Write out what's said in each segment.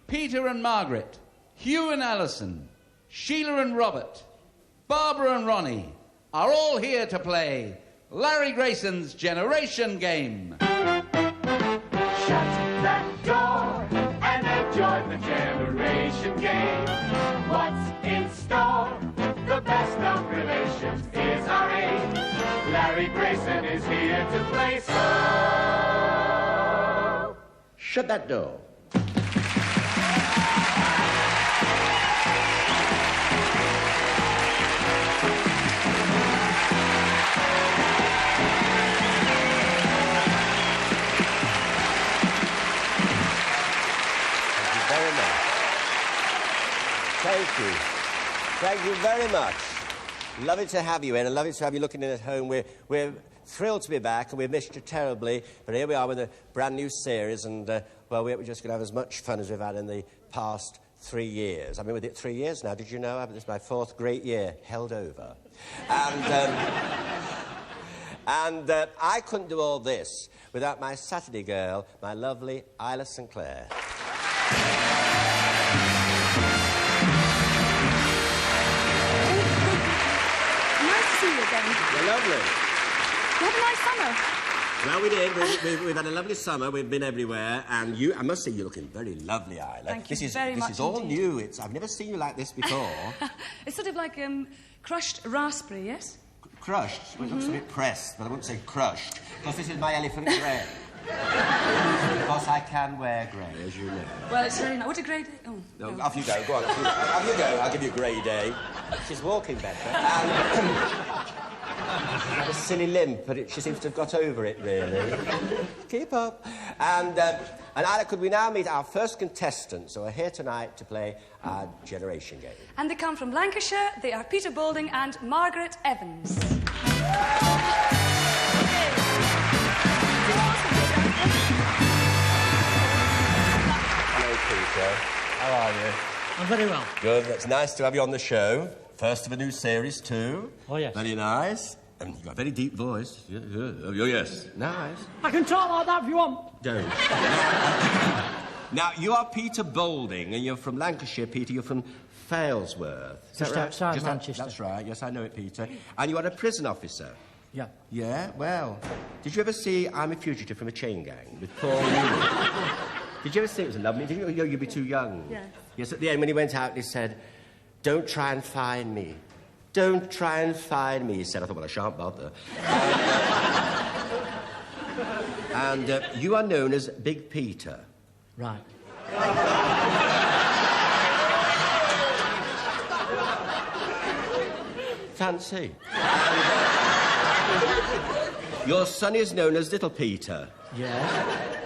Peter and Margaret, Hugh and Alison, Sheila and Robert, Barbara and Ronnie are all here to play Larry Grayson's Generation Game. Shut that door and enjoy the Generation Game. What's in store? The best of relations is our aim. Larry Grayson is here to play, so shut that door. Thank you. Thank you very much. Lovely to have you in, and lovely to have you looking in at home. We're thrilled to be back, and we've missed you terribly. But here we are with a brand new series, and, well, we're just going to have as much fun as we've had in the past 3 years. I've been with it 3 years now, did you know? This is my 4th great year, held over. And I couldn't do all this without my Saturday girl, my lovely Isla St. Clair. You're lovely. You had a nice summer. Well, we did. We've had a lovely summer. We've been everywhere. And you, I must say, you're looking very lovely, Isla. Thank you very much. This is all new. I've never seen you like this before. It's sort of like crushed raspberry, yes? Crushed? Well, it looks a bit pressed, but I wouldn't say crushed. Because this is my elephant grey. Because I can wear grey, as you know. Well, it's very nice. What a great day. Oh, no, no. Off you go. Go on. Off you go. I'll give you a grey day. She's walking better. She's got a silly limp, but she seems to have got over it, really. Keep up. And Isla, could we now meet our first contestants who are here tonight to play our Generation Game? And they come from Lancashire. They are Peter Boulding and Margaret Evans. Hello, Peter. How are you? I'm very well. Good. It's nice to have you on the show. First of a new series, too. Oh, yes. Very nice. And you've got a very deep voice. Oh, yes. Nice. I can talk like that if you want. Don't. Now, you are Peter Boulding, and you're from Lancashire, Peter. You're from Failsworth. Is Just that right? outside Manchester. That's right. Yes, I know it, Peter. And you are a prison officer. Yeah. Yeah? Well, did you ever see I'm a Fugitive from a Chain Gang with Paul Newman? Did you ever see it? It was a lovely... You'd be too young. Yes. Yes, at the end, when he went out, he said, "Don't try and find me. Don't try and find me," he said. I thought, well, I shan't bother. And you are known as Big Peter. Right. Fancy. And, your son is known as Little Peter. Yeah.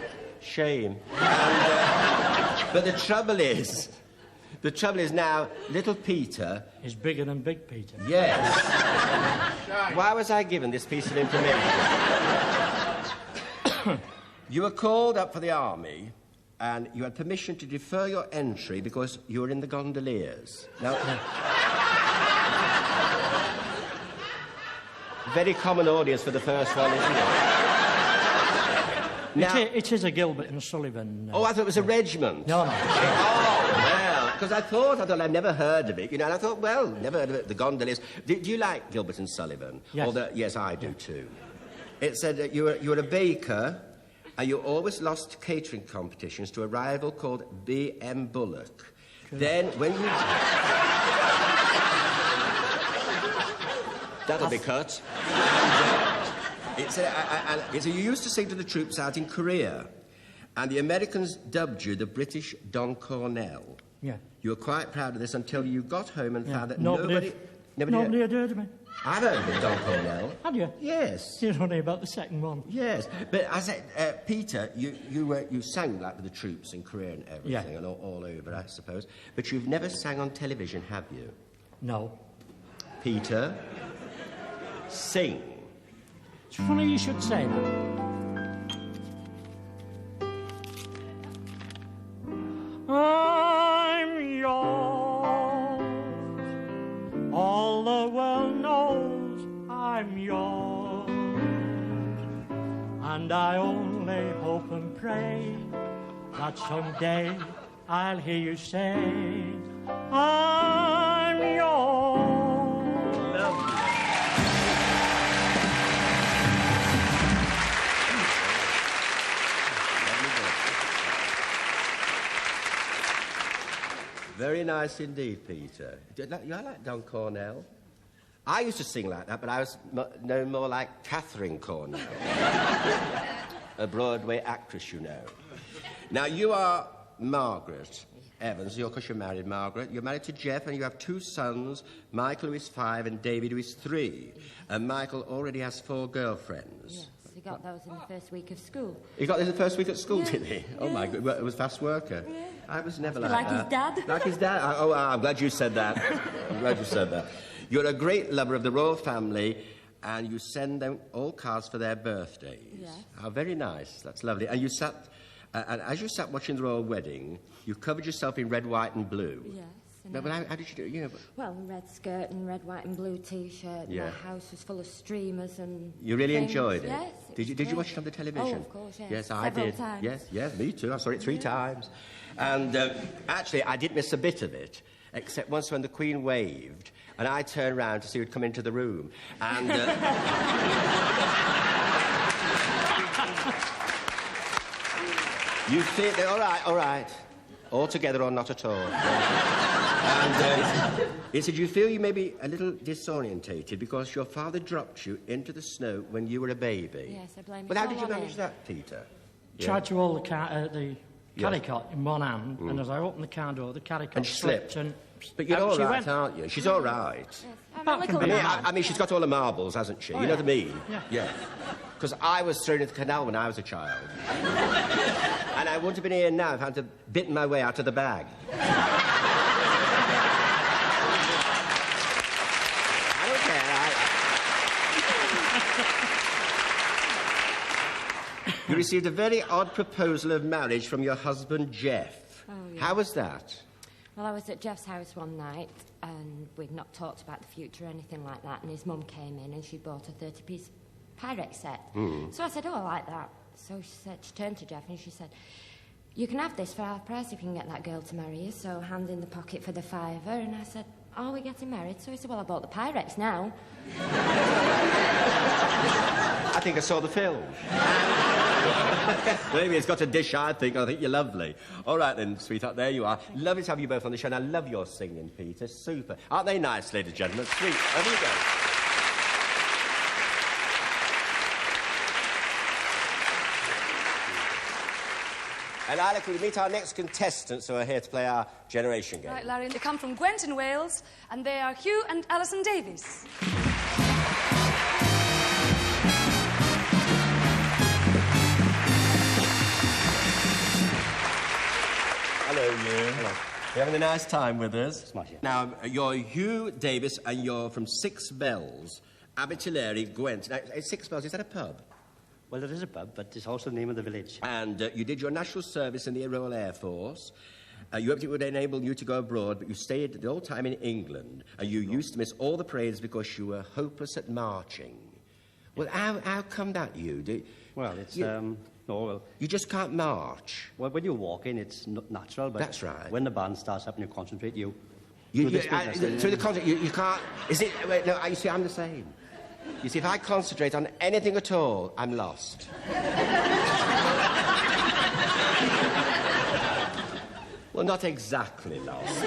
Shame. And, but the trouble is now, Little Peter... is bigger than Big Peter. Yes. Why was I given this piece of information? You were called up for the army, and you had permission to defer your entry because you were in the gondoliers. Now... Very common audience for the first one, isn't it? Now... It is a Gilbert and Sullivan. Oh, I thought it was a regiment. No, no. Oh, well, because I thought I'd never heard of it, you know, and I thought, well, never heard of it, the gondoliers. Do you like Gilbert and Sullivan? Yes. Yes, I do, too. It said that you were a baker, and you always lost catering competitions to a rival called B.M. Bullock. True. Then, when you... That'll be cut. It's you used to sing to the troops out in Korea, and the Americans dubbed you the British Don Cornell. Yeah. You were quite proud of this until you got home and found that Nobody had heard of me. I've heard of Don Cornell. Had you? Yes. You're only about the second one. Yes, but I said, Peter, you sang like with the troops in Korea and everything, and all over, I suppose. But you've never sang on television, have you? No. Peter, sing. It's funny you should say that. I'm yours. All the world knows I'm yours. And I only hope and pray that someday I'll hear you say, I'm yours. Lovely. Very nice indeed, Peter. You like Don Cornell? I used to sing like that, but I was known more like Catherine Cornell. A Broadway actress, you know. Now, you are Margaret Evans, because you're married, Margaret. You're married to Jeff, and you have 2 sons, Michael, who is 5, and David, who is 3. And Michael already has 4 girlfriends. Yes, he got those in the first week of school. He got this in the first week at school, did he? Oh, my God, it was fast worker. Yeah. I was never like Like that. his dad? Like his dad? I'm glad you said that. I'm glad you said that. You're a great lover of the royal family, and you send them all cards for their birthdays. Yes. How very nice. That's lovely. And you sat, and as you sat watching the royal wedding, you covered yourself in red, white, and blue. Yes. No, but how did you do it? You know, Well, red skirt and red, white and blue T-shirt. Yeah. My house was full of streamers and you really things. enjoyed it? Yes. Did you watch it on the television? Oh, of course, yes. Yes, I Several did. times. Yes, me too. I saw it 3 times. And actually, I did miss a bit of it, except once when the Queen waved, and I turned round to see who'd come into the room. And... you think, all right. All together or not at all. And he said, you feel you may be a little disorientated because your father dropped you into the snow when you were a baby. Yes, I blame But it how all did you on manage him. that, Peter? Tried to hold the carry cot in one hand, and as I opened the car door, the carry cot And she slipped. and But you're out all she right, went. aren't you? She's all right. Yes, I'm a That little can be mad. I mean, she's got all the marbles, hasn't she? You know what I mean? Yeah. Because I was thrown into the canal when I was a child. And I wouldn't have been here now if I had bitten my way out of the bag. I don't care. You received a very odd proposal of marriage from your husband, Jeff. Oh, yeah. How was that? Well, I was at Jeff's house one night, and we'd not talked about the future or anything like that, and his mum came in, and she bought a 30-piece Pyrex set. So I said, oh, I like that. So she turned to Jeff, and she said, you can have this for half price if you can get that girl to marry you, so hand in the pocket for the £5. And I said, are we getting married? So he said, well, I bought the Pyrex now. I think I saw the film. Maybe it's got a dish, I think you're lovely. All right then, sweetheart, there you are. Lovely to have you both on the show, and I love your singing, Peter. Super. Aren't they nice, ladies and gentlemen? Sweet. Over you go. And Isla, could we meet our next contestants who are here to play our generation game? Right, Larry, they come from Gwent in Wales, and they are Hugh and Alison Davies. Hello, you. Hello. You having a nice time with us? Smashing. Now, you're Hugh Davis, and you're from Six Bells, Abertillery, Gwent. Now, Six Bells, is that a pub? Well, there is a pub, but it's also the name of the village. And you did your national service in the Royal Air Force. You hoped it would enable you to go abroad, but you stayed the whole time in England, and you used to miss all the parades because you were hopeless at marching. Well, how come that, you? Well, it's, You just can't march. well, when you're walking, it's not natural, but... That's right. When the band starts up and you concentrate, Through do the this business. concept, you can't... Is it... Wait, no, you see, I'm the same. You see, if I concentrate on anything at all, I'm lost. Well, not exactly lost.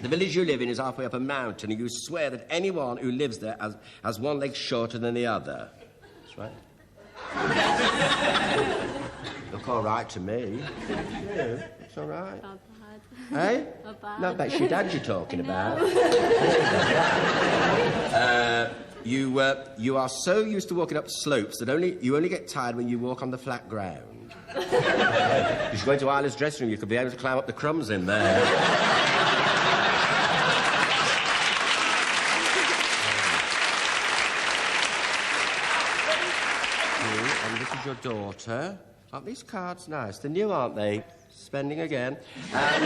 The village you live in is halfway up a mountain, and you swear that anyone who lives there has one leg shorter than the other. That's right. Look all right to me. Yeah, it's all right. Not bad. Hey? Not bad. No, that's your dad you're talking about. You are so used to walking up slopes that you only get tired when you walk on the flat ground. You should go into Isla's dressing room. You could be able to climb up the crumbs in there. And this is your daughter. Aren't these cards nice? They're new, aren't they? Spending again. And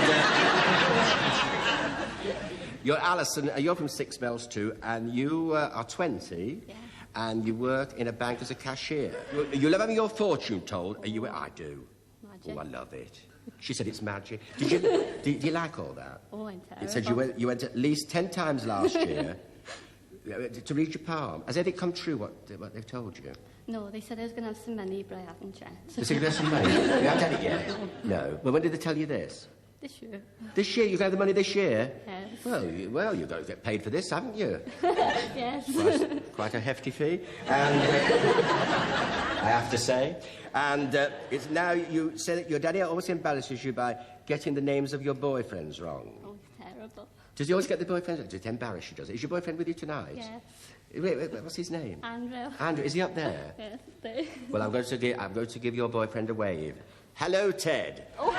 you're Alison, you're from Six Bells too, and you are 20, Yeah. and you work in a bank as a cashier. You'll have your fortune told. I do. Magic. Oh, I love it. She said it's magic. Do you like all that? Oh, I'm terrible. It said you went at least 10 times last year to read your palm. Has it come true what they've told you? No, they said I was going to have some money, but I haven't yet. They said you have some money. You haven't had it yet? No. Well, when did they tell you this? This year. This year? You got the money this year? Yes. Well, you've got to get paid for this, haven't you? Yes. Quite a hefty fee. And I have to say. And it's now you say that your daddy always embarrasses you by getting the names of your boyfriends wrong. Oh, it's terrible. Does he always get the boyfriends? Does it embarrass you, does it? Is your boyfriend with you tonight? Yes. Wait, what's his name? Andrew. Andrew, is he up there? Yes, there. Well, I'm going to give your boyfriend a wave. Hello, Ted. Oh.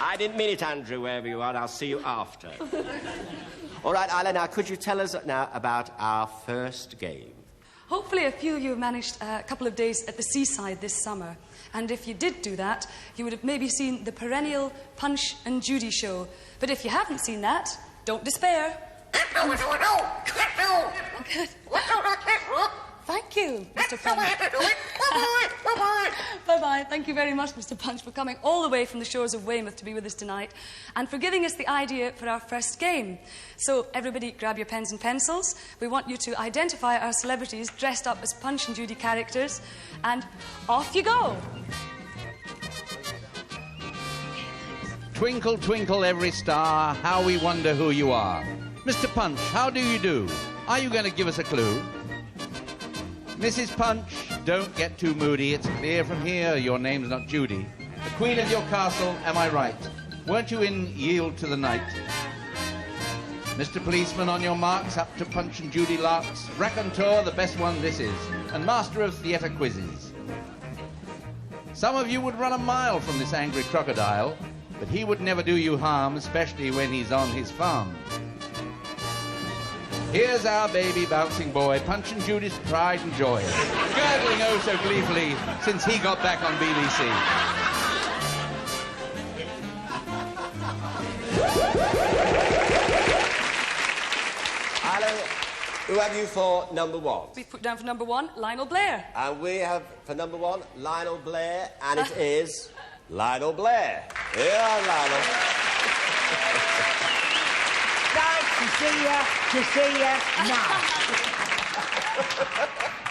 I didn't mean it, Andrew, wherever you are. I'll see you after. All right, Isla, now, could you tell us now about our first game? Hopefully a few of you have managed a couple of days at the seaside this summer. And if you did do that, you would have maybe seen the perennial Punch and Judy show. But if you haven't seen that, don't despair. Good. Thank you, Mr. Punch. Bye-bye. Thank you very much, Mr. Punch, for coming all the way from the shores of Weymouth to be with us tonight and for giving us the idea for our first game. So, everybody grab your pens and pencils. We want you to identify our celebrities dressed up as Punch and Judy characters, and off you go. Twinkle, twinkle, every star, how we wonder who you are. Mr. Punch, how do you do? Are you going to give us a clue? Mrs. Punch, don't get too moody. It's clear from here your name's not Judy. The queen of your castle, am I right? Weren't you in Yield to the Night? Mr. Policeman, on your marks, up to Punch and Judy larks. Raconteur, the best one this is, and master of theatre quizzes. Some of you would run a mile from this angry crocodile, but he would never do you harm, especially when he's on his farm. Here's our baby bouncing boy, Punch and Judy's pride and joy, gurgling oh so gleefully since he got back on BBC. Alan, who have you for number one? We've put down for number one, Lionel Blair. And we have for number one, Lionel Blair, and it is Lionel Blair. Here, Lionel. To see you now.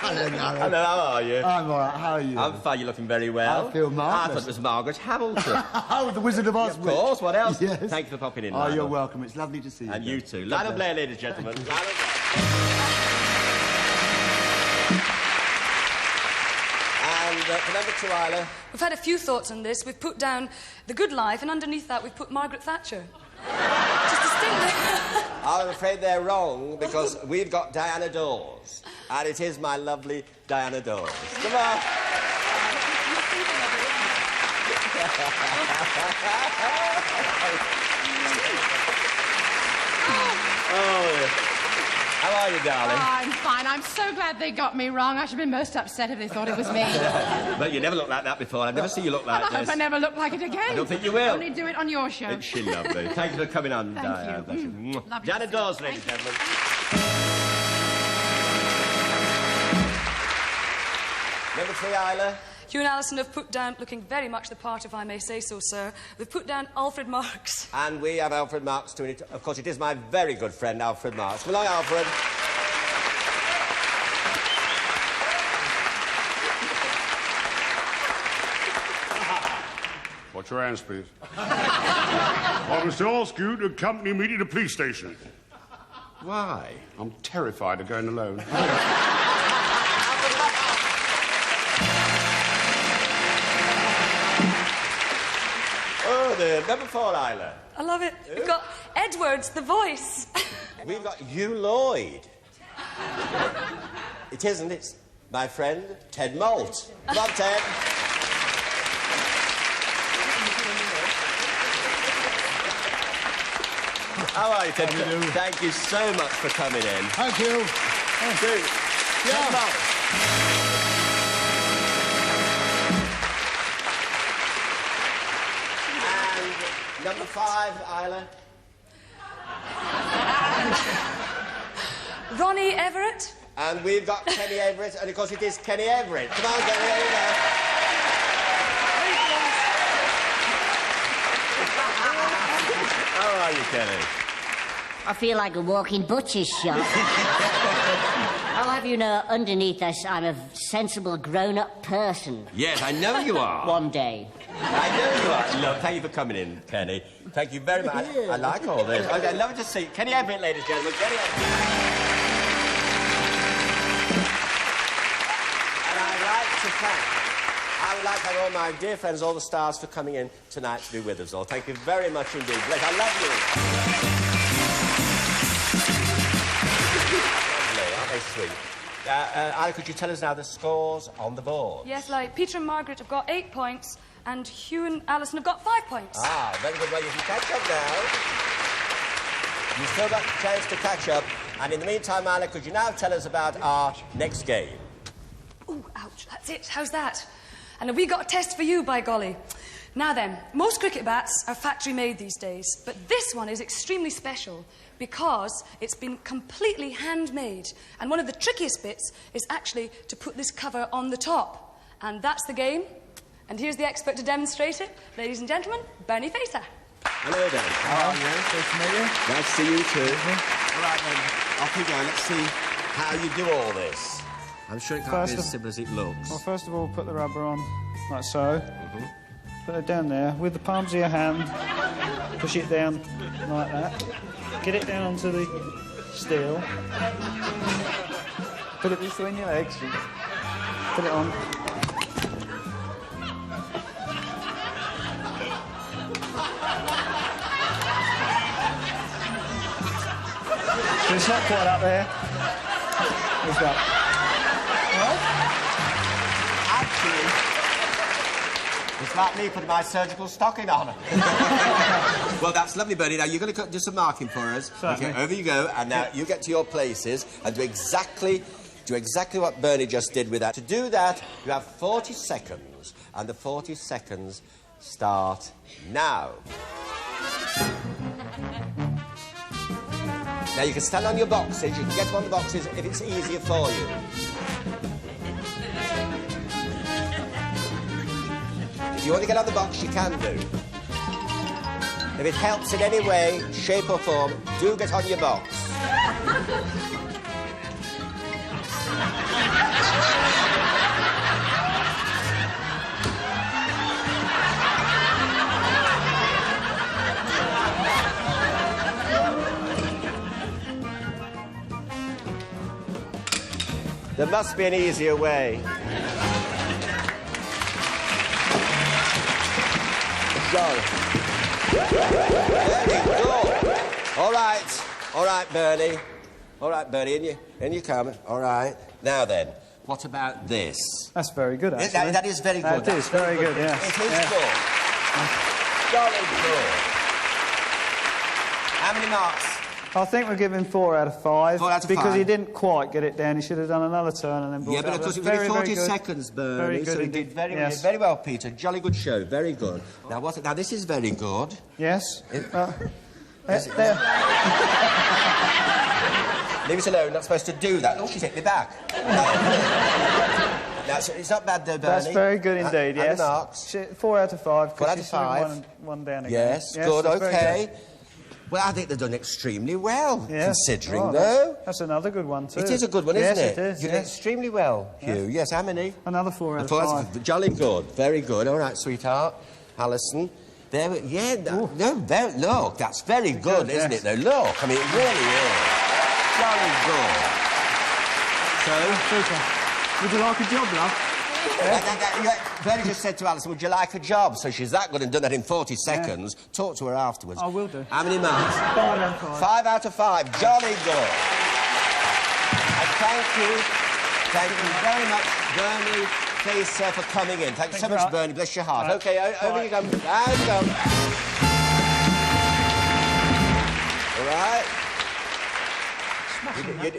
Hello, Larry. Hello, how are you? I'm all right, how are you? I'm fine, you're looking very well. I feel marvellous. I thought it was Margaret Hamilton. Oh, the Wizard of Oz. Of course, what else? Yes. Thank you for popping in, Oh, Lionel. you're welcome. It's lovely to see you. And you too. God Lionel bless. Blair, ladies and gentlemen. Lionel Blair. And for number two, Isla. We've had a few thoughts on this. We've put down The Good Life, and underneath that we've put Margaret Thatcher. Just distinctly. I'm afraid they're wrong, because we've got Diana Dawes. And it is my lovely Diana Dawes. Come on. Oh, how are you, darling? Oh, I'm fine. I'm so glad they got me wrong. I should have been most upset if they thought it was me. But you never looked like that before. I've never seen you look like I hope this. I never look like it again. I don't think you will. Only do it on your show. Isn't she lovely? Thank you for coming on, Thank Diana. you. Mwah. Lovely Diana to see Dawes, you. ladies and gentlemen. Number three, Isla. Hugh and Alison have put down, looking very much the part, if I may say so, sir, they've put down Alfred Marks. And we have Alfred Marks doing it. Of course, it is my very good friend, Alfred Marks. Come along, Alfred. Watch your hands, please. I must ask you to accompany me to the police station. Why? I'm terrified of going alone. Oh, dear. Number four, Isla. I love it. We've got Edwards, the voice. We've got Hugh Lloyd. It isn't. It's my friend, Ted Moult. Come on, Ted. How are you, Ted? Thank you so much for coming in. Thank you. Thank you. Ted Moult. And number five, Isla. Ronnie Everett. And we've got Kenny Everett, and of course it is Kenny Everett. Come on, Kenny, here you go. How are you, Kenny? I feel like a walking butcher's shop. I'll have you know, underneath us, I'm a sensible, grown-up person. Yes, I know you are. One day. I know you are. Look, thank you for coming in, Kenny. Thank you very much. I like all this. I'd love to see Kenny Everett, ladies and gentlemen. Kenny Everett. And I would like to thank all my dear friends, all the stars, for coming in tonight to be with us all. Thank you very much indeed. Bless, I love you. Lovely, aren't they sweet? Isla, could you tell us now the scores on the board? Yes, like Peter and Margaret have got 8 points, and Hugh and Alison have got 5 points. Ah, very good. Well, you can catch up now. You've still got a chance to catch up. And in the meantime, Isla, could you now tell us about our next game? Oh, ouch, that's it. How's that? And we got a test for you, by golly. Now then, most cricket bats are factory-made these days, but this one is extremely special because it's been completely handmade. And one of the trickiest bits is actually to put this cover on the top. And that's the game. And here's the expert to demonstrate it. Ladies and gentlemen, Bernie Facer. Hello, Dan. How are you? Nice to meet you. Nice to see you too. All right, then. Off we go. Let's see how you do all this. I'm sure it can't be as simple as it looks. Well, first of all, put the rubber on, like so. Put it down there with the palms of your hand. Push it down like that. Get it down onto the steel. Put it between your legs. Put it on. So it's not quite up there. It's up. Well, actually, it's like me putting my surgical stocking on. Well, that's lovely, Bernie. Now, you're going to do some marking for us. Certainly. Okay, over you go, and now you get to your places and do exactly what Bernie just did with that. To do that, you have 40 seconds, and the 40 seconds start now. Now, you can stand on your boxes. You can get them on the boxes if it's easier for you. If you want to get on the box, you can do. If it helps in any way, shape or form, do get on your box. There must be an easier way. Very good. All right, Bernie. All right, Bernie, in you come. All right. Now then, what about this? That's very good, actually. That is very good. That is very good, yeah. It is good. Jolly good. How many marks? I think we're giving 4 out of 5. 4 out of because 5. he didn't quite get it down. He should have done another turn and then brought it up. Yeah, but of course it was only 40 seconds, Bernie. Very good so he indeed. did very, Yes. very well, Peter. Jolly good show. Very good. Now, now this is very good. Yes. There. Leave it alone. Not supposed to do that. Oh, she's hit me back. Now, it's not bad, though, Bernie. That's very good indeed, yes. And the marks? 4 out of 5. 4 out of 5. One down again. Yes, good, that's very OK. good. Well, I think they've done extremely well, Yes. considering, Oh, though. That's another good one, too. It is a good one, isn't yes, it? Yes, it is. You did extremely well, Hugh. Yes, how many? Another 4 out of 4 5. Jolly good. Very good. All right, sweetheart. Alison. There we... Yeah, look, that's very good, isn't it, though? Look, I mean, it really is. Jolly good. So... Would you like a job, love? Bernie just said to Alison, would you like a job? So she's that good and done that in 40 seconds. Talk to her afterwards. I will do. How many marks? 5 out of 5. 5 out of 5. Jolly good. And thank you very much, Bernie Facer, for coming in. Thank you so much, Bernie. Bless your heart. Right. OK, over you come. Down you come. All right.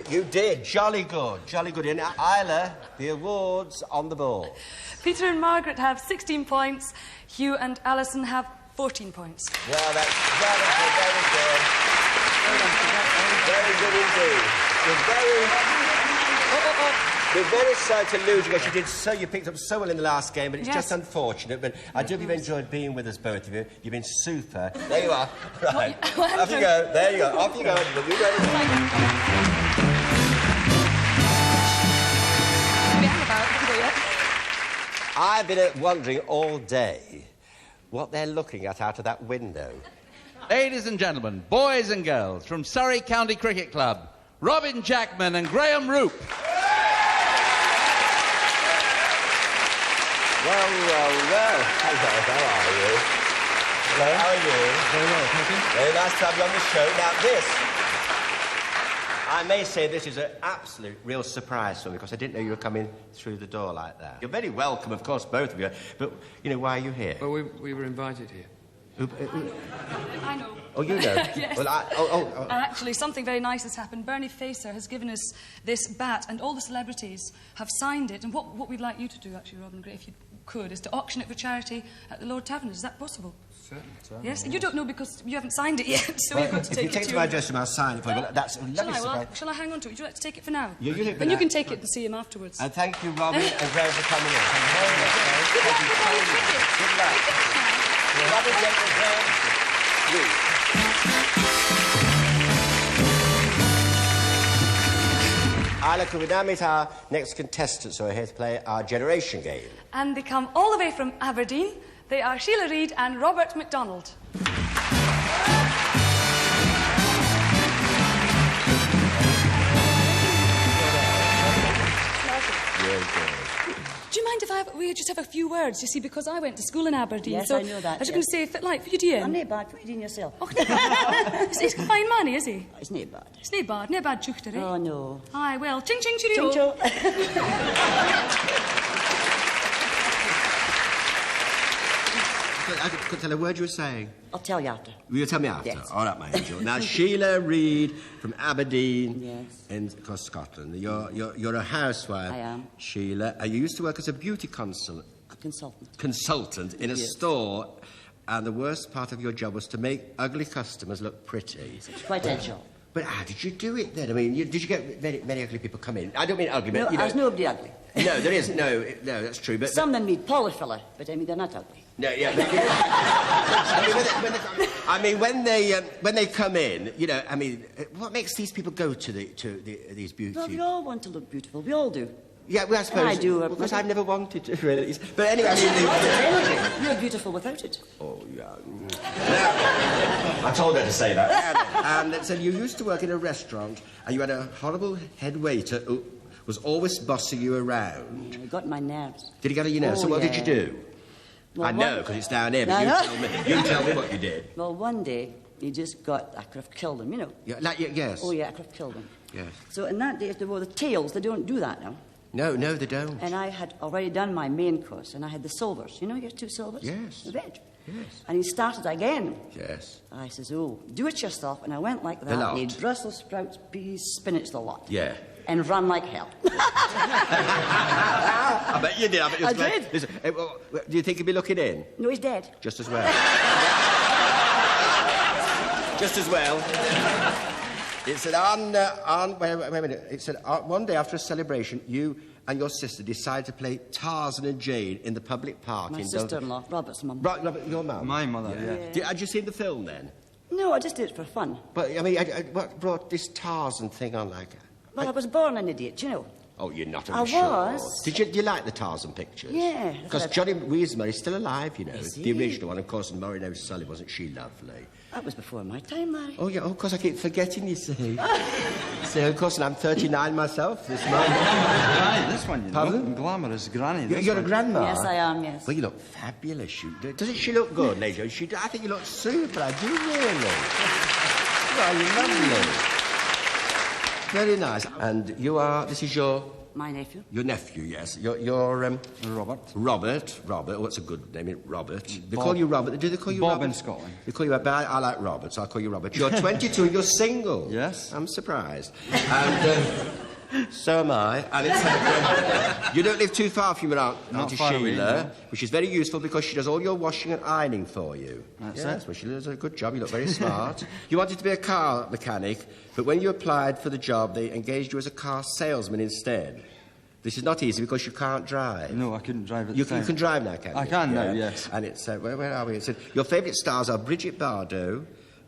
You did. Jolly good. Jolly good. And Isla, the awards on the board. Peter and Margaret have 16 points. Hugh and Alison have 14 points. Well, that's very good, very good. Very good indeed. We're very sorry to lose you because you picked up so well in the last game, but it's just unfortunate. But I do hope you've enjoyed being with us, both of you. You've been super. There you are. Right. Off you go. There you go. Off you go. You ready? I've been wondering all day what they're looking at out of that window. Ladies and gentlemen, boys and girls, from Surrey County Cricket Club, Robin Jackman and Graham Roop. Well. Hello, how are you? Hello, how are you? Very well, thank you. Very nice to have you on the show. Now, I may say this is an absolute real surprise for me because I didn't know you were coming through the door like that. You're very welcome, of course, both of you. But, you know, why are you here? Well, we were invited here. I know. Oh, you know? Yes. Well, Actually, something very nice has happened. Bernie Facer has given us this bat, and all the celebrities have signed it. And what we'd like you to do, actually, Robin Gray, if you could, is to auction it for charity at the Lord Tavern. Is that possible? Certainly. Yes? You don't know because you haven't signed it yet, so you've got to take it to... If you take it to my dressing room, I'll sign it for you. But that's a lovely surprise. Shall I hang on to it? Would you like to take it for now? You take it for and now. you can take it and see him afterwards. And thank you, Robin and Graham, for coming in. Thank you very much. Good luck. Robin, Graham, Isla, can we now meet our next contestants who are here to play our generation game? And they come all the way from Aberdeen. They are Sheila Reid and Robert MacDonald. Do you mind if we just have a few words, you see, because I went to school in Aberdeen. Yes, so I know that. I was going to say, if it like for you, dear. I'm not bad for eating yourself. Oh, he's a fine man, is he? It's not bad. It's not bad. Not bad, chuchter, eh? Oh, no. Aye, well, ching ching cheerio. Ching I couldn't tell a word you were saying. I'll tell you after. Will you tell me after? Yes. All right, my angel. Now, Sheila Reid from Aberdeen Yes. in Scotland. You're a housewife. I am. Sheila. You used to work as a beauty consultant. A consultant. Consultant in a Yes. store, and the worst part of your job was to make ugly customers look pretty. It's quite a job. But how did you do it then? I mean, did you get many ugly people come in? I don't mean ugly, No, but you know... there's nobody ugly. No, there isn't. No, that's true. But Some of them need polyfiller, but I mean, they're not ugly. No, yeah. When they come in, you know, I mean, what makes these people go to these beauty? Well, we all want to look beautiful. We all do. Yeah, well, I suppose. I do. Because I've never wanted to, really. But anyway, I mean... You're beautiful without it. Oh, yeah. I told her to say that. And so you used to work in a restaurant, and you had a horrible head waiter who was always bossing you around. It got my nerves. Did he get on your nerves? Oh, So what yeah. did you do? Well, I know, because it's down here, but you tell me what you did. Well, one day, he just got... I could have killed him, you know. Yeah, yes. Oh, yeah, I could have killed him. Yes. So in that day, there were the tails. They don't do that now. No, they don't. And I had already done my main course, and I had the silvers. You know your 2 silvers? Yes. The veg. Yes. And he started again. Yes. I says, oh, do it yourself. And I went like that. The lot. And he Brussels sprouts, peas, spinach, the lot. Yeah. And run like hell. I bet you did. I bet you I was glad. did. Listen, do you think he'd be looking in? No, he's dead. Just as well. Just as well. It said, wait a minute. It said, one day after a celebration, you and your sister decided to play Tarzan and Jane in the public park. My in sister-in-law, Robert's mum. Robert, your mum? My mother, yeah. Had you seen the film then? No, I just did it for fun. But, I mean, what brought this Tarzan thing on like... Well, I was born an idiot, you know. Oh, you're not I sure. was. Did you like the Tarzan pictures? Yeah. Because Johnny Weismer is still alive, you know. Is The he? original one, of course, and Maureen O'Sullivan, wasn't she lovely? That was before my time, Larry. Oh, yeah, of course, I keep forgetting, you see. So, of course, and I'm 39 myself this month. Granny, this one, you know. Pardon? Glamorous granny. This You're a one. grandma? Yes, I am, yes. Well, you look fabulous. Doesn't she look good, Lady? I think you look super. I do, really. Well, you're lovely. Very nice. And this is your... My nephew. Your nephew, yes. Your Robert. Robert. What's a good name? Robert. They Bob. call you Robert. Do they call you Bob Robert? in Scotland. They call you... But I like Robert, so I'll call you Robert. You're 22 and you're single. Yes. I'm surprised. And So am I. And it's, you don't live too far from your Auntie far away, Sheila, no. which is very useful because she does all your washing and ironing for you. That's yes, it. well, she does a good job. You look very smart. You wanted to be a car mechanic, but when you applied for the job, they engaged you as a car salesman instead. This is not easy because you can't drive. No, I couldn't drive at You the time. can drive now, can't you? I can now, yes. And it's, where are we? It said, your favourite stars are Bridget Bardot,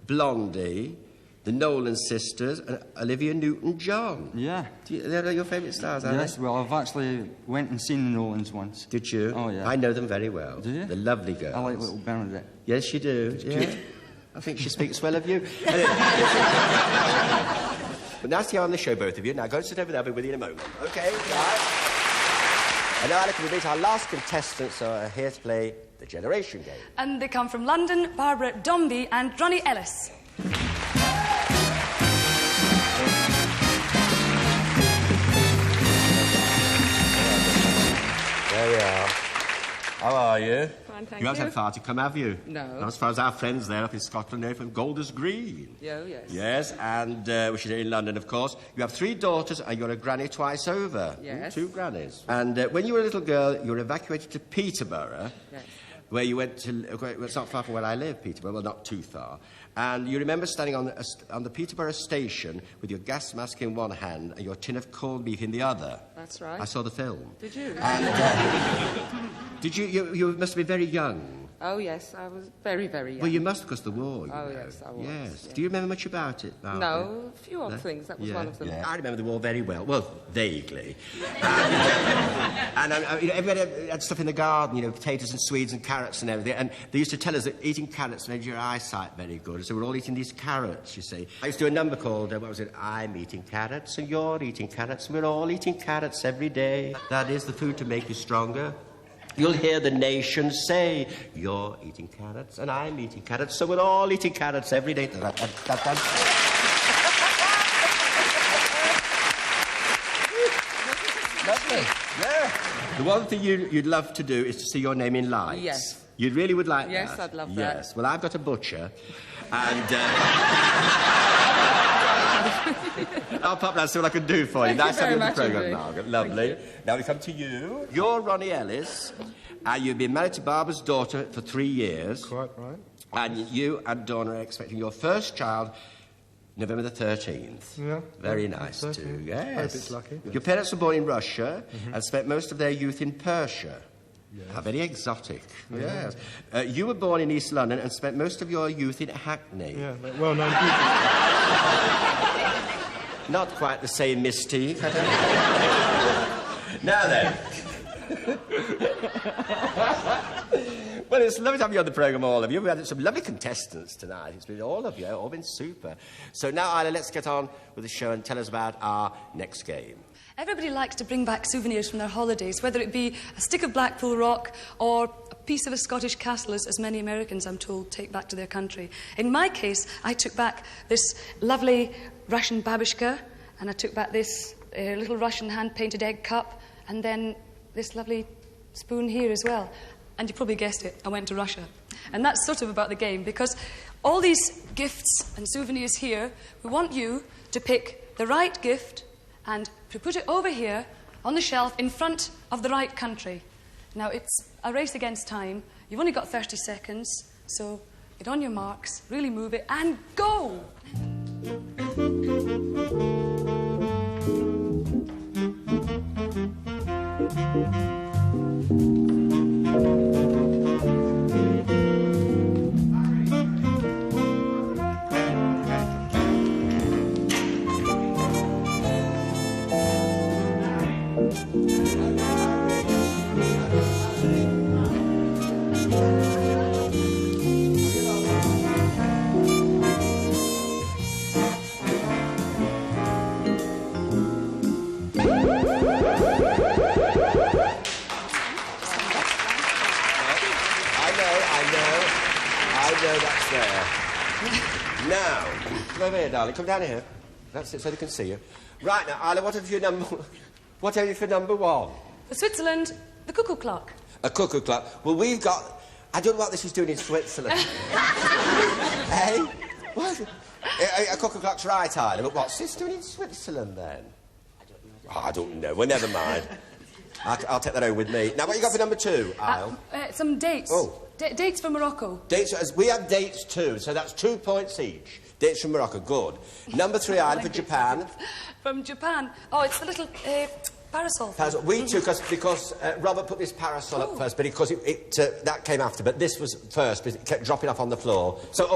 Blondie, the Nolan sisters, and Olivia Newton-John. Yeah. They're your favourite stars, aren't Yes, they? well, I've actually went and seen the Nolans once. Did you? Oh, yeah. I know them very well. Do you? They're lovely girls. I like little Bernadette. Yes, you do. She's Yeah. cute. I think she speaks well of you. But nice to have you on the show, both of you. Now, go and sit over there. I'll be with you in a moment. OK, right. And now, Alec, we meet our last contestants who are here to play the Generation Game. And they come from London, Barbara Dombey and Ronnie Ellis. There we are. How are you? Fine, thank You haven't you. had far to come, have you? No. Not as far as our friends there up in Scotland, they're from Golders Green. Oh, yes. Yes, and which is in London, of course. You have 3 daughters and you're a granny twice over. Yes. 2 grannies. And when you were a little girl, you were evacuated to Peterborough. Yes. Where you went to... Well, it's not far from where I live, Peterborough. Well, not too far. And you remember standing on the Peterborough station with your gas mask in one hand and your tin of corned beef in the other. That's right. I saw the film. Did you? And, did you must have been very young. Oh, yes, I was very, very young. Well, you must because the war, you Oh, know. yes, I was. Yes. Yeah. Do you remember much about it, Barbara? No, a few odd No? things. That was Yeah, one of them. yeah. I remember the war very well. Well, vaguely. And you know, everybody had stuff in the garden, you know, potatoes and swedes and carrots and everything. And they used to tell us that eating carrots made your eyesight very good. So we're all eating these carrots, you see. I used to do a number called, what was it? I'm eating carrots and you're eating carrots. And we're all eating carrots every day. That is the food to make you stronger. You'll hear the nation say, you're eating carrots and I'm eating carrots, so we're all eating carrots every day. Lovely. Yeah. The one thing you'd love to do is to see your name in lights. Yes. You really would like Yes, that? I'd love that. Yes. Well, I've got a butcher, and I'll pop down and see what I can do for you. Thank you Nice having very you on the much programme, indeed. Margaret. Lovely. Now we come to you. You're Ronnie Ellis, and you've been married to Barbara's daughter for 3 years. Quite right. And you and Dawn are expecting your first child November the 13th. Yeah. Very yeah, nice, 13th. too. Yes. Hope it's lucky. Your parents were born in Russia Mhm. and spent most of their youth in Persia. Yes. How very exotic. Yeah. Yes. You were born in East London and spent most of your youth in Hackney. Yeah, they're well-known people. Not quite the same mystique, I don't know. Now then. Well, it's lovely to have you on the programme, all of you. We've had some lovely contestants tonight. It's been all of you, all been super. So now, Isla, let's get on with the show and tell us about our next game. Everybody likes to bring back souvenirs from their holidays, whether it be a stick of Blackpool rock or a piece of a Scottish castle, as many Americans, I'm told, take back to their country. In my case, I took back this lovely Russian babushka, and I took back this little Russian hand-painted egg cup, and then this lovely spoon here as well. And you probably guessed it, I went to Russia. And that's sort of about the game, because all these gifts and souvenirs here, we want you to pick the right gift and to put it over here on the shelf in front of the right country. Now, it's a race against time. You've only got 30 seconds, so get on your marks, really move it, and go! I know that's there. Now, come over here, darling. Come down here. That's it, so they can see you. Right, now, Isla, what have you for number one? For Switzerland, the cuckoo clock. A cuckoo clock. Well, we've got... I don't know what this is doing in Switzerland. Hey? What? A cuckoo clock's right, Isla, but what's this doing in Switzerland, then? I don't know. Oh, I don't know. Well, never mind. I'll take that home with me. Now, what you got for number 2, Isle? Some dates. Oh. Dates from Morocco. We have dates too, so that's 2 points each. Dates from Morocco, good. Number 3, Isle, for Japan. From Japan. Oh, it's the little parasol. We too, because Robert put this parasol up first, but because that came after. But this was first, because it kept dropping off on the floor. So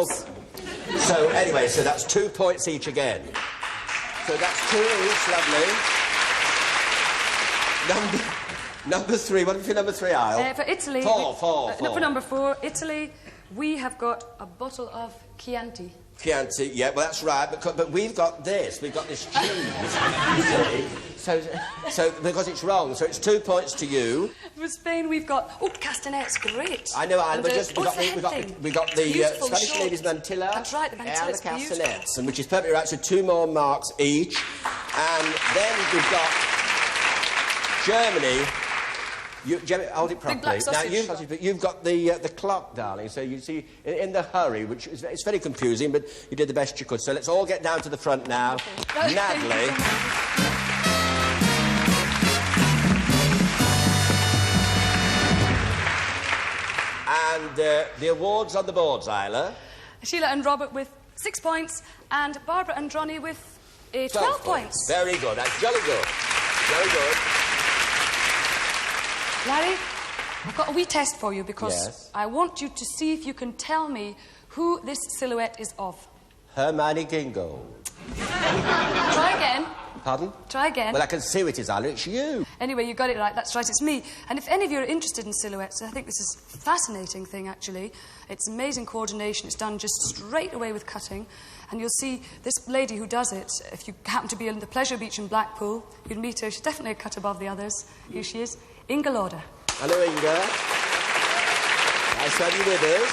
anyway, so that's 2 points each again. So that's 2 each, lovely. Number 3, what for number 3, Isle? For Italy... Four. For number 4, Italy, we have got a bottle of Chianti. Chianti, yeah, well, that's right, but we've got this. We've got this cheese, you see. So, because it's wrong, so it's 2 points to you. For Spain, we've got... Oh, castanets, great. I know, Isle, but just... we got the Spanish short. ladies mantilla. That's right, the mantilla, and the it's beautiful. castanets, and which is perfectly right, so 2 more marks each. And then we've got Germany... hold it properly. Big black sausage. Now, you've got the clock, darling, so you see, in the hurry, which is it's very confusing, but you did the best you could. So let's all get down to the front now. Okay. Natalie. And the awards on the boards, Isla. Sheila and Robert with 6 points, and Barbara and Ronnie with 12 points. Very good. That's jolly good. Very good. Larry, I've got a wee test for you because I want you to see if you can tell me who this silhouette is of. Hermione Gingo. Try again. Pardon? Try again. Well, I can see who it is, Isla. It's you. Anyway, you got it right. That's right, it's me. And if any of you are interested in silhouettes, I think this is a fascinating thing, actually. It's amazing coordination. It's done just straight away with cutting. And you'll see this lady who does it, if you happen to be in the Pleasure Beach in Blackpool, you'd meet her. She's definitely a cut above the others. Here she is, Inga Lauder. Hello, Inga. Nice to have you with us.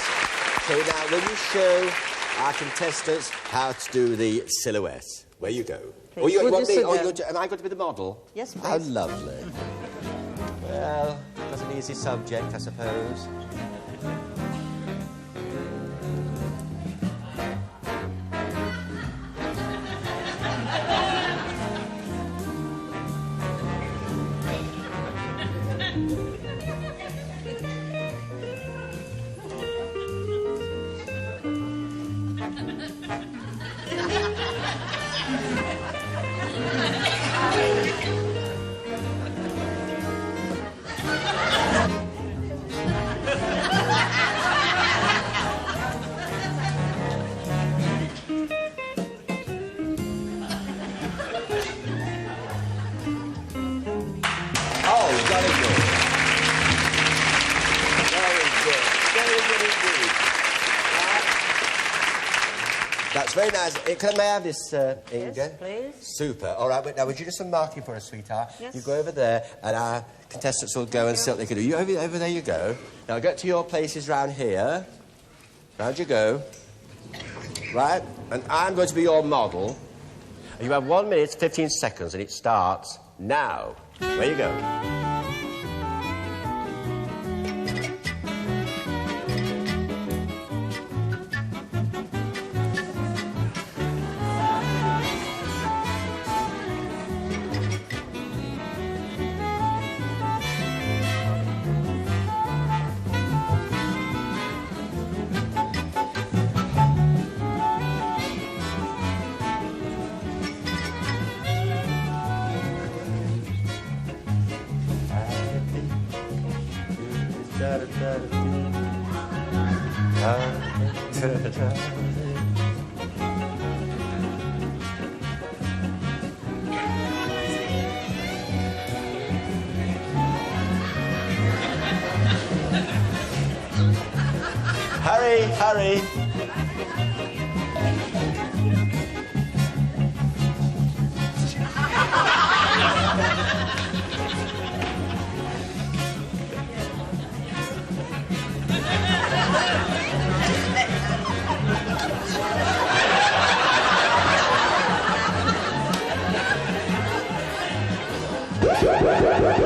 So now, will you show our contestants how to do the silhouette? Where you go. Am I going to be the model? Yes, please. How lovely. Well, that's an easy subject, I suppose. That's very nice. May I have this, Inga? Yes, please. Super. All right, now, would you do some marking for us, sweetheart? Yes. You go over there, and our contestants will go and see what they can do. You over there you go. Now, get to your places round here. Round you go. Right? And I'm going to be your model. And you have 1 minute, 15 seconds, and it starts now. Where you go. Hurry.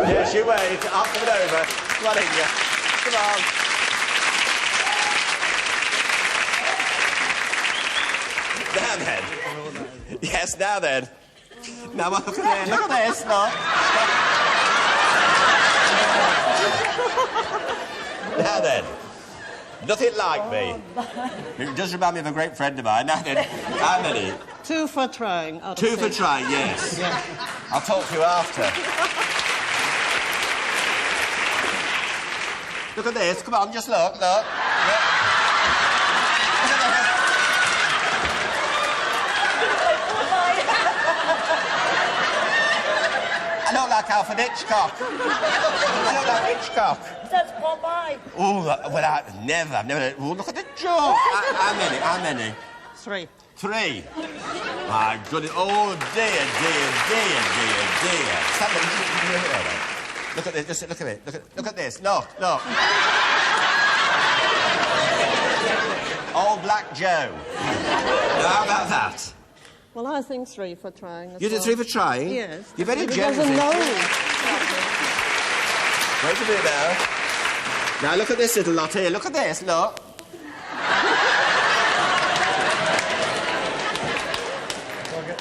Yes, you wait. I'll come it over. Come on, Inga. Come on. Now then. Yes, now then. Now, well, look at this. Look at this, look. Now then, nothing like me. It does remind me of a great friend of mine. Now then, how many? 2 for trying. 2 for trying, yes. Yeah. I'll talk to you after. Look at this. Come on, just look, look. Look. I don't like Alfred Hitchcock. I don't like Hitchcock. That's Popeye. Oh, well, I've never... Oh, look at the joke. How many? 3. 3. My goodness. Oh, dear. Look at this. Just look at it. Look at this. Look. Old Black Joe. Now, how about that? Well, I think 3 for trying. You did 3 for trying? Yes. You're very He generous. doesn't know. Wait a minute now. Now, look at this little lot here. Look at this, look.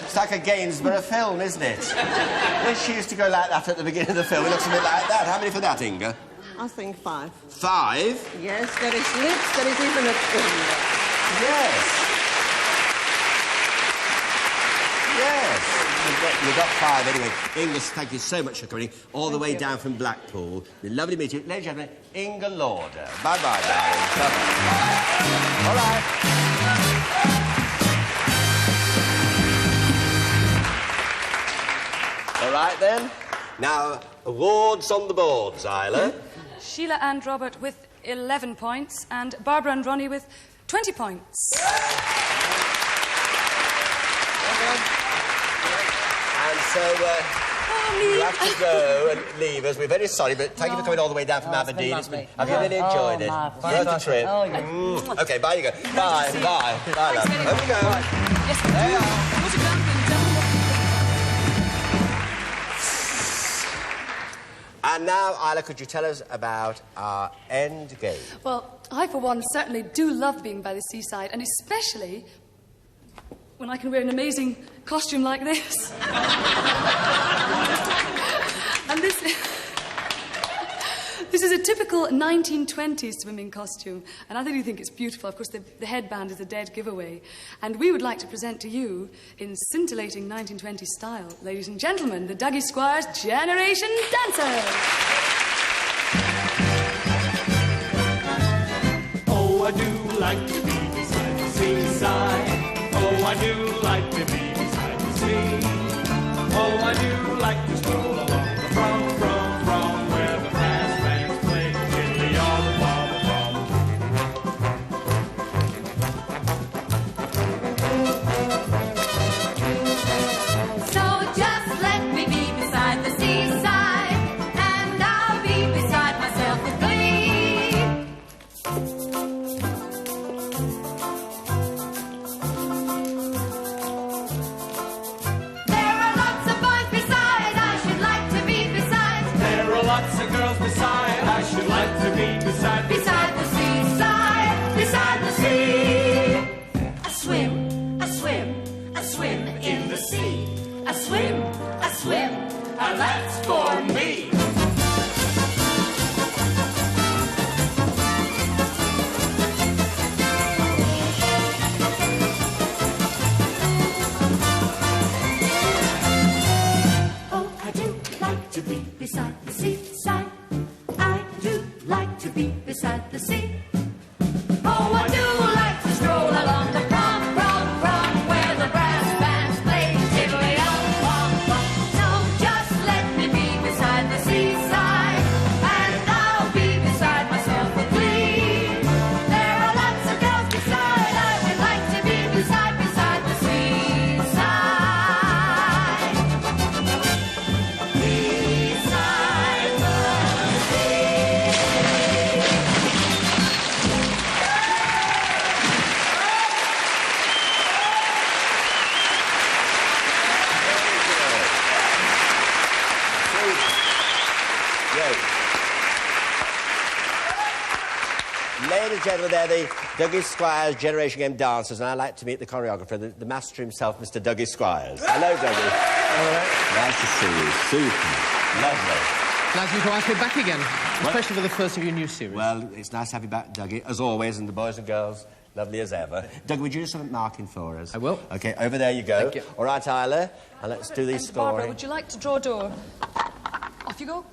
It's like a Gainsborough film, isn't it? When she used to go like that at the beginning of the film, it looks a bit like that. How many for that, Inga? I think 5. 5? Yes, there is lips, there is even a twin. Yes. You've got 5 anyway. Inga, thank you so much for coming all the way down from Blackpool. Lovely to meet you. Ladies and gentlemen, Inga Lauder. Bye-bye, darling. Bye-bye. All right. All right, then. Now, awards on the boards, Isla. Sheila and Robert with 11 points, and Barbara and Ronnie with 20 points. And so, you have to go and leave us. We're very sorry, but thank you for coming all the way down from Aberdeen. Have you really enjoyed it? Worth the trip? Oh, yeah. OK, bye you go. Bye, love. Home you go. Yes, there you are. And now, Isla, could you tell us about our end game? Well, I, for one, certainly do love being by the seaside, and especially when I can wear an amazing costume like this. And this is a typical 1920s swimming costume, and I really think it's beautiful. Of course, the headband is a dead giveaway. And we would like to present to you, in scintillating 1920s style, ladies and gentlemen, the Dougie Squires Generation Dancers. Oh, I do like to be beside the seaside. Oh, I do like to be beside the sea. Oh, I do like to stroll along from where the brass bands play in the autumn. So just let me be beside the seaside, and I'll be beside myself with glee. There are lots of boys beside I should like to be beside. There are lots of girls beside I should like to be beside. Beside the seaside, beside the sea. I swim, I swim, I swim in the sea. I swim, and that's for me. Oh, I do like to be beside the seaside. I do like to be beside the sea. Oh, I do like to stroll along the prom, where the brass bands play tiddly-om-bom-bom. No, just let me be beside the sea. ladies and gentlemen, they're the Dougie Squires Generation Game dancers, and I'd like to meet the choreographer, the master himself, Mr. Dougie Squires. Hello, Dougie. All right. Nice to see you. Super. Lovely. Nice of you to ask me back again, especially for the first of your new series. Well, it's nice to have you back, Dougie, as always, and the boys and girls, lovely as ever. Dougie, would you do some marking for us? I will. OK, over there you go. Thank you. All right, Isla, and let's do these And Barbara, scoring. would you like to draw a door? Off you go.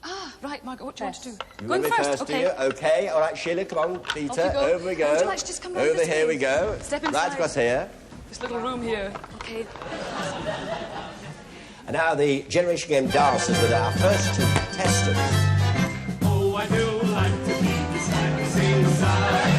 Ah, right, Margaret, what do you want to do? You Going want me first, do you? OK, all right, Sheila, come on, Peter, Off you go. over we go. Would you like to just come round over this here way? we go. Step inside. Right across here. This little room here. OK. And now the Generation Game dancers with our first two contestants. Oh, I do like to be beside the seaside.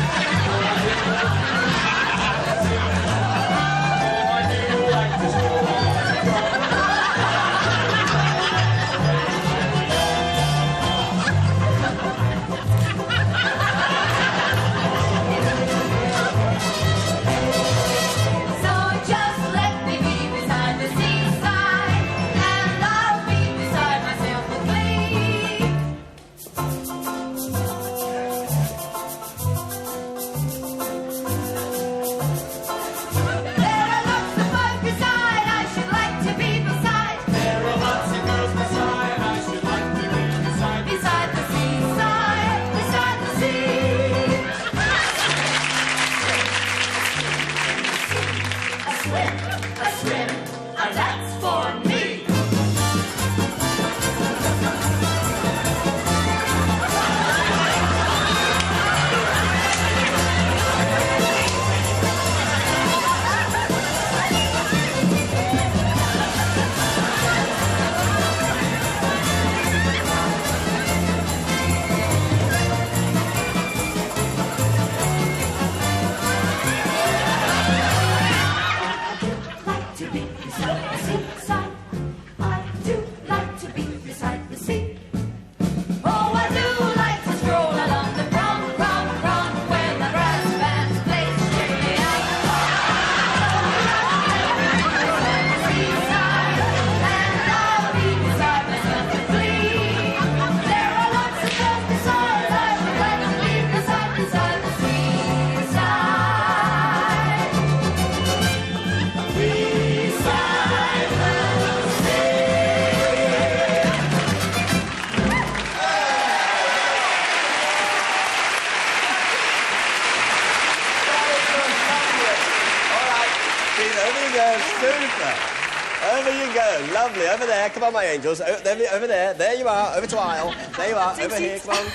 Over you go. Lovely. Over there. Come on, my angels. Over there. There you are. Over to Isle. There you are. Over here. Come on.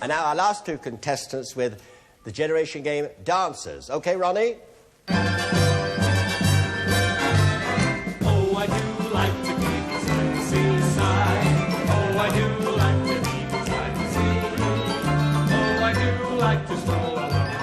And now our last two contestants with the Generation Game dancers. OK, Ronnie? Oh, I do like to be beside the seaside. Oh, I do like to be beside the sea. Oh, I do like to stroll along the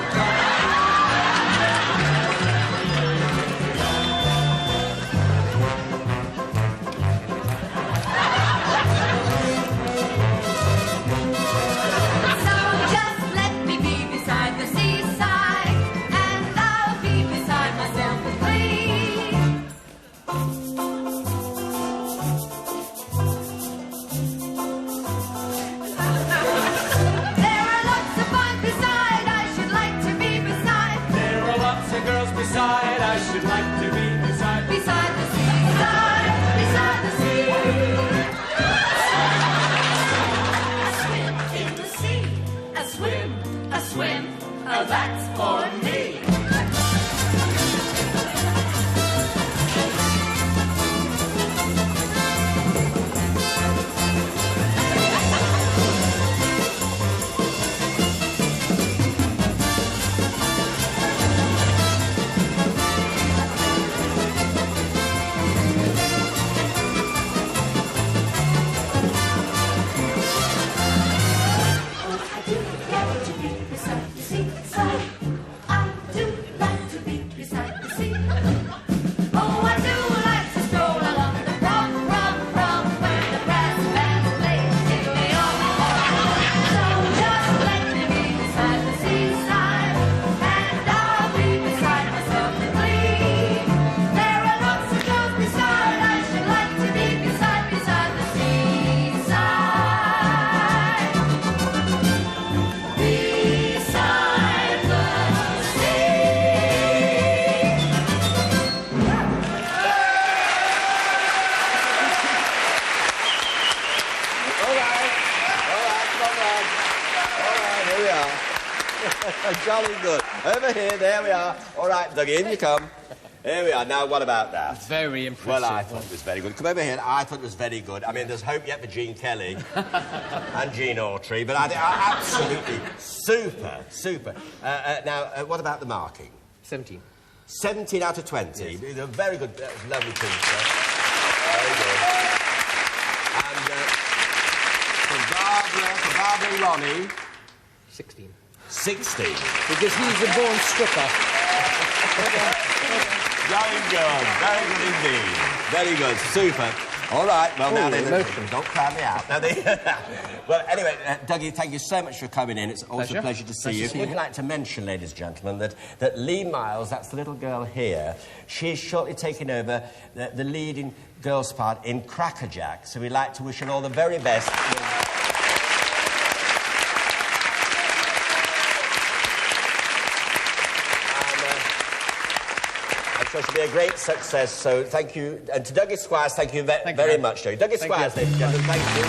Jolly good. Over here, there we are. All right, Dougie, in you come. Here we are. Now, what about that? Very impressive. Well, I thought it was very good. Come over here. I thought it was very good. I mean, there's hope yet for Gene Kelly and Gene Autry, but I absolutely super. Now, what about the marking? 17. 17 out of 20. Yes. Very good. Lovely Peter. Very good. And for Barbara and Ronnie... 16. 16. Because he's a born stripper. Very good indeed. Very good, super. All right, well, now then, don't crowd me out. Well, anyway, Dougie, thank you so much for coming in. It's always a pleasure to see you. Would you like to mention, ladies and gentlemen, that Lee Miles, that's the little girl here, she's shortly taking over the leading girls' part in Crackerjack, so we'd like to wish her all the very best. So it should be a great success, so thank you. And to Dougie Squires, thank you very much, Dougie. Dougie Squires, ladies and gentlemen, thank you.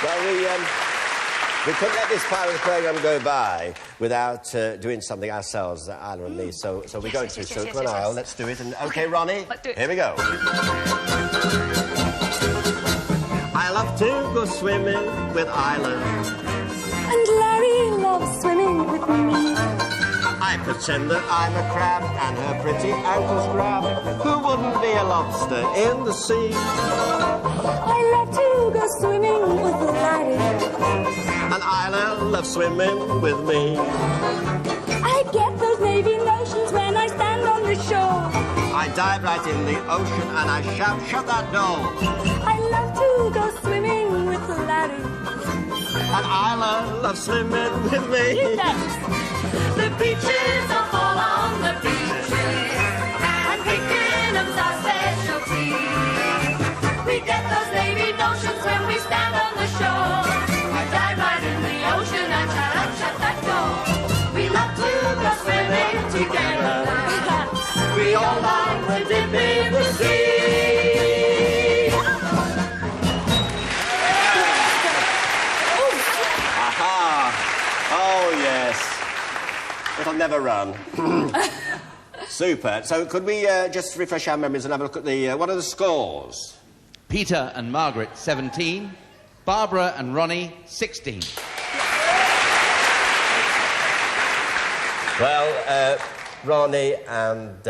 Well, we couldn't let this part of the programme go by without doing something ourselves, Isla and me, so we're going to. So come on, Isla, let's do it. And OK, Ronnie, let's do it. Here we go. I love to go swimming with Isla. And Larry loves swimming with me. I pretend that I'm a crab and her pretty ankles grab. Who wouldn't be a lobster in the sea? I love to go swimming with Larry. And Isla loves swimming with me. I get those navy notions when I stand on the shore. I dive right in the ocean and I shout, shut that door. I love to go swimming with Larry. And Isla loves swimming with me. The beaches are full on the beaches, and picking them's our specialty. We get those navy notions when we stand on the shore. I dive right in the ocean and shut that door. We love to go swimming together. We all like the dip in the sea. Oh, yes. It'll never run. Super. So could we just refresh our memories and have a look at the... what are the scores? Peter and Margaret, 17. Barbara and Ronnie, 16. Well, Ronnie and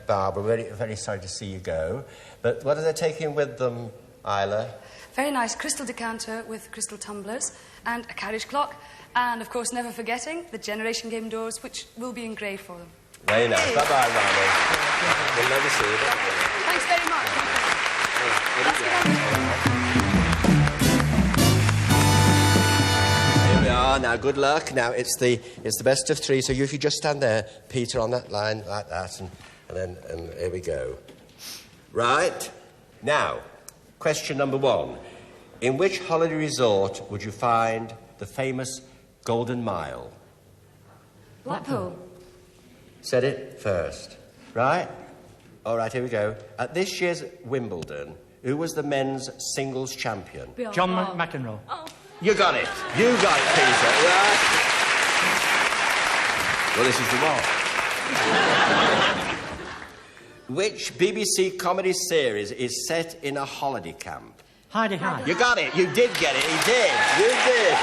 Barbara, very, very sorry to see you go. But what are they taking with them, Isla? Very nice crystal decanter with crystal tumblers and a carriage clock. And, of course, never forgetting the Generation Game doors, which will be engraved for them. Very nice. Bye-bye, Ronnie. We'll never see you. Thanks very much. Here we are. Now, good luck. Now, it's the best of three, so if you just stand there, Peter, on that line, like that, and here we go. Right. Now, question number 1. In which holiday resort would you find the famous Golden Mile? Blackpool. Said it first. Right? All right, here we go. At this year's Wimbledon, who was the men's singles champion? John McEnroe. Oh. You got it. You got it, Peter. Right? Well, this is the one. Which BBC comedy series is set in a holiday camp? Heidi High. You got it. You did get it. He did. You did.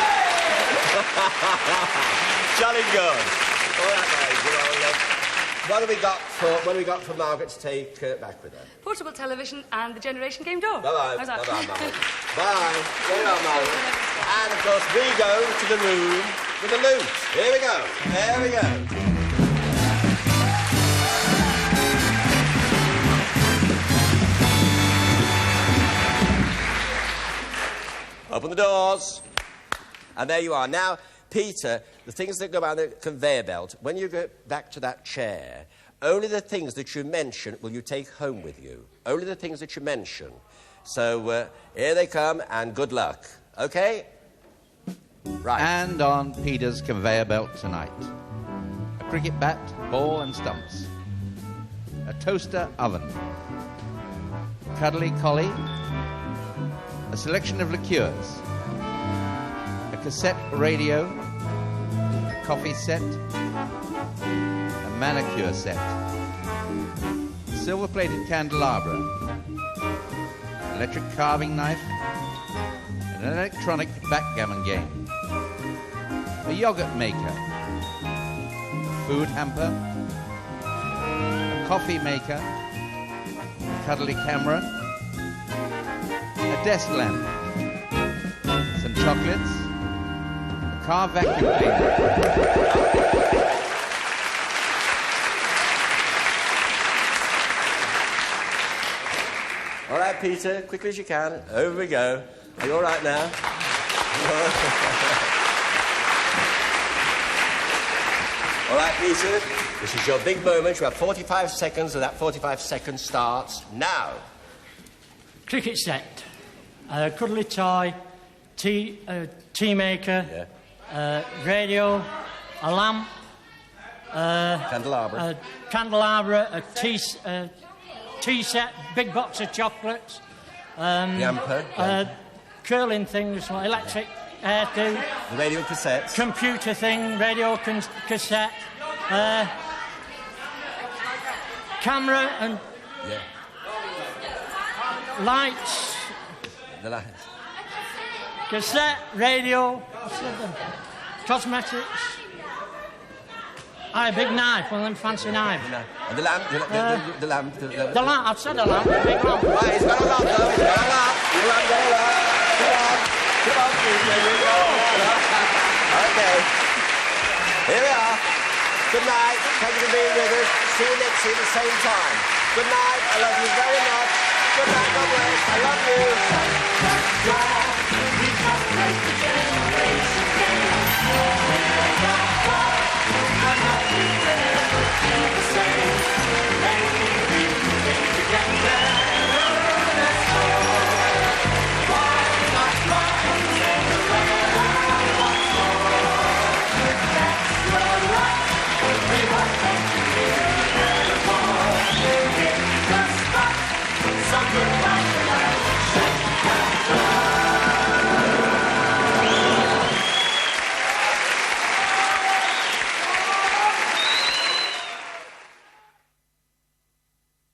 Jolly good. All right, guys. What have we got for Margaret to take back with her? Portable television and the Generation Game door. Bye-bye. How's that? Bye-bye, Margaret. Bye. There you are, Margaret. And, of course, we go to the room with the loot. Here we go. There we go. Open the doors. And there you are. Now, Peter, the things that go down the conveyor belt, when you go back to that chair, only the things that you mention will you take home with you. Only the things that you mention. So, here they come, and good luck. OK? Right. And on Peter's conveyor belt tonight, a cricket bat, ball and stumps, a toaster oven, cuddly collie, a selection of liqueurs, a cassette radio, a coffee set, a manicure set, a silver-plated candelabra, electric carving knife, and an electronic backgammon game, a yogurt maker, a food hamper, a coffee maker, a cuddly camera, a desk lamp, some chocolates, a car vacuum cleaner. All right, Peter, quickly as you can. Over we go. Are you all right now? All right, Peter, this is your big moment. You have 45 seconds, and that 45 seconds starts now. Cricket set, cuddly toy, tea maker, radio, a lamp, candelabra, a tea set, big box of chocolates, curling things like electric hairdo, the radio cassettes, computer thing, radio cassette, camera and lights, the lights, cassette, radio, cosmetics. A big knife, one of them fancy knives. And the lamp, the lamp. The lamp, I've said a lamp, a big lamp. Right, he's got a lamp, though, he's got a lamp. You haven't got a lamp. Come on, Peter, you go. Okay. Here we are. Good night. Thank you for being with us. See you next year at the same time. Good night. I love you very much. Good night, God bless. I love you.